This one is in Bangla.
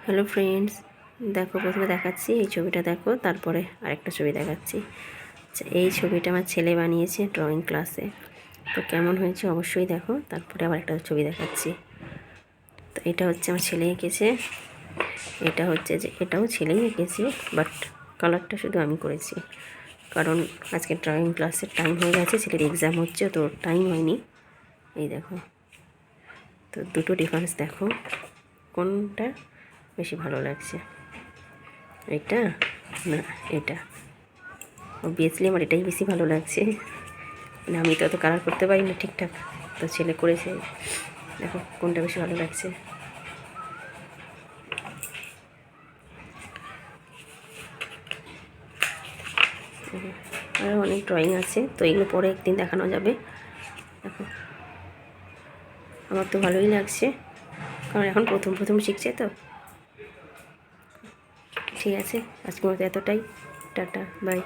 হ্যালো ফ্রেন্ডস, দেখো প্রথমে দেখাচ্ছি এই ছবিটা, দেখো তারপরে আরেকটা ছবি দেখাচ্ছি। আচ্ছা, এই ছবিটা আমার ছেলে বানিয়েছে ড্রয়িং ক্লাসে। তো কেমন হয়েছে অবশ্যই দেখো, তারপরে আবার একটা ছবি দেখাচ্ছি। তো এটা হচ্ছে আমার ছেলে এঁকেছে, এটা হচ্ছে যে এটাও ছেলেই এঁকেছে, বাট কালারটা শুধু আমি করেছি, কারণ আজকে ড্রয়িং ক্লাসের টাইম হয়ে গেছে, ছেলের এক্সাম হচ্ছে তো টাইম হয়নি। এই দেখো, তো দুটো ডিফারেন্স দেখো, কোনটা বেশি ভালো লাগছে, এটা না এটা। অবভিয়াসলি আমার এটাই বেশি ভালো লাগছে, মানে আমি তো অত কালার করতে পারি না ঠিকঠাক, তো ছেলে করেছে। দেখো কোনটা বেশি ভালো লাগছে। আরও অনেক ড্রয়িং আছে, তো এগুলো পরে একদিন দেখানো যাবে। দেখো আমার তো ভালোই লাগছে, কারণ এখন প্রথম প্রথম শিখছে তো। ঠিক আছে, আজকের মতো এতটাই, টাটা বাই।